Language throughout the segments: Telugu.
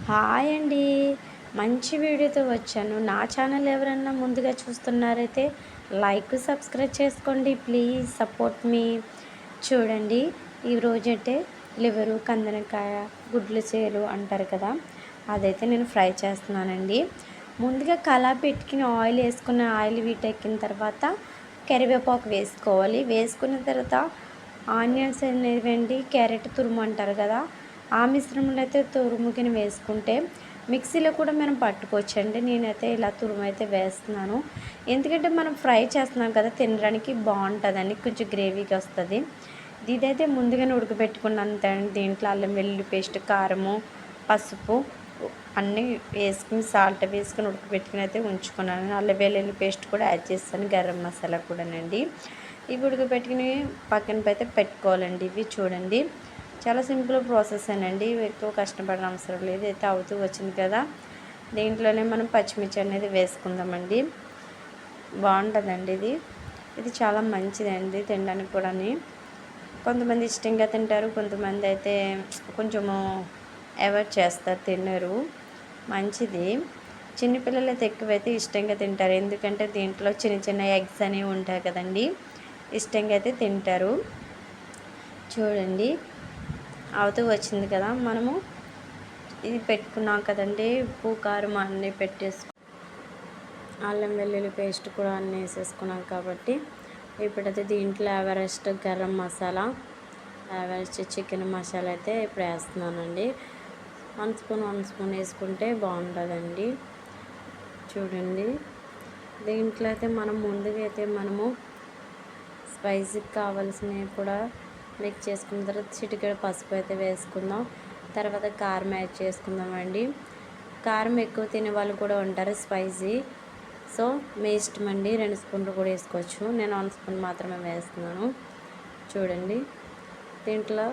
హాయ్ అండి. మంచి వీడియోతో వచ్చాను. నా ఛానల్ ఎవరన్నా ముందుగా చూస్తున్నారైతే లైక్, సబ్స్క్రైబ్ చేసుకోండి. ప్లీజ్ సపోర్ట్ మీ. చూడండి, ఈరోజైతే లివరు, కందనకాయ, గుడ్లు చేరు అంటారు కదా, అదైతే నేను ఫ్రై చేస్తున్నానండి. ముందుగా పెట్టుకుని ఆయిల్ వేసుకున్న ఆయిల్ వీటెక్కిన తర్వాత కరివేపాకు వేసుకోవాలి. వేసుకున్న తర్వాత ఆనియన్స్ అనేవండి, క్యారెట్ తురుము అంటారు కదా, ఆ మిశ్రమంలో అయితే తురుముకిని వేసుకుంటే మిక్సీలో కూడా మనం పట్టుకోవచ్చండి. నేనైతే ఇలా తురుము అయితే వేస్తున్నాను, ఎందుకంటే మనం ఫ్రై చేస్తున్నాం కదా, తినడానికి బాగుంటుందండి, కొంచెం గ్రేవీగా వస్తుంది. ఇదైతే ముందుగానే ఉడకబెట్టుకున్నంత దీంట్లో అల్లం వెల్లుల్లి పేస్ట్, కారము, పసుపు అన్నీ వేసుకుని సాల్ట్ వేసుకుని ఉడకబెట్టుకుని అయితే ఉంచుకున్నాను. అల్లం వెల్లుల్లి పేస్ట్ కూడా యాడ్ చేస్తాను, గరం మసాలా కూడానండి. ఇవి ఉడకబెట్టుకుని పక్కన అయితే పెట్టుకోవాలండి. ఇవి చూడండి, చాలా సింపుల్ ప్రాసెస్ అండి, ఎక్కువ కష్టపడిన అవసరం లేదు. అయితే అవుతూ వచ్చింది కదా, దీంట్లోనే మనం పచ్చిమిర్చి అనేది వేసుకుందామండి. బాగుంటుందండి ఇది చాలా మంచిదండి తినడానికి కూడా. కొంతమంది ఇష్టంగా తింటారు, కొంతమంది అయితే కొంచెము అవాయిడ్ చేస్తారు, తినరు. మంచిది, చిన్నపిల్లలు అయితే ఎక్కువైతే ఇష్టంగా తింటారు, ఎందుకంటే దీంట్లో చిన్న చిన్న ఎగ్స్ అనేవి ఉంటాయి కదండి, ఇష్టంగా అయితే తింటారు. చూడండి, అవుతూ వచ్చింది కదా, మనము ఇది పెట్టుకున్నాం కదండి, ఉప్పు కారం అన్నీ పెట్టేసుకు, అల్లం వెల్లుల్లి పేస్ట్ కూడా అన్నీ వేసేసుకున్నాం కాబట్టి ఇప్పుడైతే దీంట్లో Everest garam masala, Everest chicken masala అయితే ఇప్పుడు వేస్తున్నానండి. 1 స్పూన్ వేసుకుంటే బాగుంటుందండి. చూడండి, దీంట్లో అయితే మనం ముందుగా అయితే మనము స్పైసీకి కావాల్సినవి కూడా మిక్స్ చేసుకున్న తర్వాత చిటికెడు పసుపు అయితే వేసుకుందాం. తర్వాత కారం యాడ్ చేసుకుందామండి. కారం ఎక్కువ తినే వాళ్ళు కూడా ఉంటారు స్పైసీ, సో మీ ఇష్టం అండి, 2 స్పూన్లు కూడా వేసుకోవచ్చు. నేను 1 స్పూన్ మాత్రమే వేస్తున్నాను. చూడండి, దీంట్లో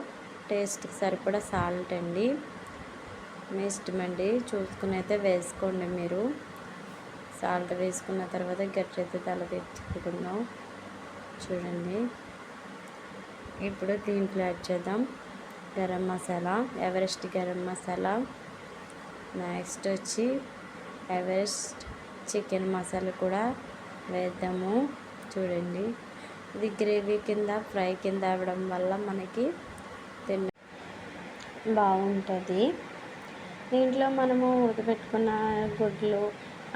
టేస్ట్కి సరిపడా సాల్ట్ అండి, మీ ఇష్టం అండి, చూసుకుని అయితే వేసుకోండి మీరు. సాల్ట్ వేసుకున్న తర్వాత గట్టి అయితే తల తెచ్చుకుందాం. చూడండి, ఇప్పుడు దీంట్లో యాడ్ చేద్దాం గరం మసాలా, ఎవరెస్ట్ గరం మసాలా. నెక్స్ట్ వచ్చి ఎవరెస్ట్ చికెన్ మసాలా కూడా వేద్దాము. చూడండి, ఇది గ్రేవీ కింద, ఫ్రై కింద అవ్వడం వల్ల మనకి తిన్న బాగుంటుంది. దీంట్లో మనము ఉడకబెట్టుకున్న గుడ్లు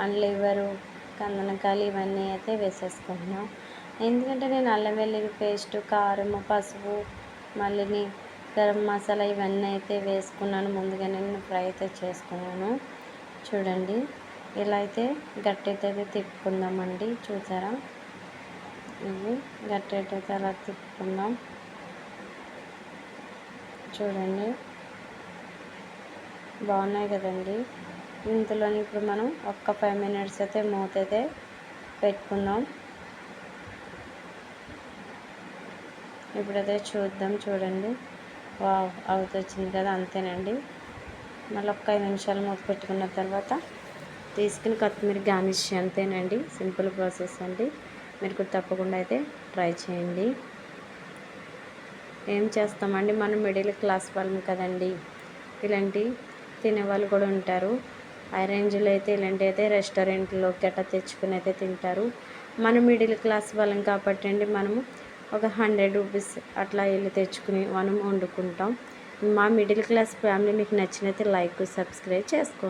అండ్ లివరు, కందనకాయలు ఇవన్నీ అయితే వేసేసుకుంటున్నాం. ఎందుకంటే నేను అల్లం వెల్లుల్లి పేస్ట్, కారము, పసుపు, మళ్ళీ గరం మసాలా ఇవన్నీ అయితే వేసుకున్నాను. ముందుగా నేను ఫ్రై అయితే చేసుకున్నాను. చూడండి, ఇలా అయితే గట్టి అయితే తిప్పుకుందామండి. చూసారా, ఇవి గట్టి అయితే అలా తిప్పుకుందాం. చూడండి, బాగున్నాయి కదండి. ఇందులోని ఇప్పుడు మనం ఒక్క 5 మినిట్స్ అయితే మూత అయితే పెట్టుకుందాం. ఇప్పుడైతే చూద్దాం. చూడండి, వావ్, అవుతొచ్చింది కదా, అంతేనండి. మళ్ళీ ఒక్క 5 నిమిషాలు మూత పెట్టుకున్న తర్వాత తీసుకుని కొత్తిమీర గార్నిష్, అంతేనండి, సింపుల్ ప్రాసెస్ అండి. మీరు కూడా తప్పకుండా అయితే ట్రై చేయండి. ఏం చేస్తామండి, మనం మిడిల్ క్లాస్ వాళ్ళం కదండి, ఇలాంటి తినేవాళ్ళు కూడా ఉంటారు. ఆ రేంజ్లో అయితే ఇలాంటి అయితే రెస్టారెంట్లో గట్ట తెచ్చుకుని అయితే తింటారు. మనం మిడిల్ క్లాస్ వాళ్ళం కాబట్టి అండి, మనము ఒక 100 రూపీస్ అట్లా వెళ్ళి తెచ్చుకుని మనం వండుకుంటాం. మా మిడిల్ క్లాస్ ఫ్యామిలీ మీకు నచ్చినైతే లైక్, సబ్స్క్రైబ్ చేసుకోండి.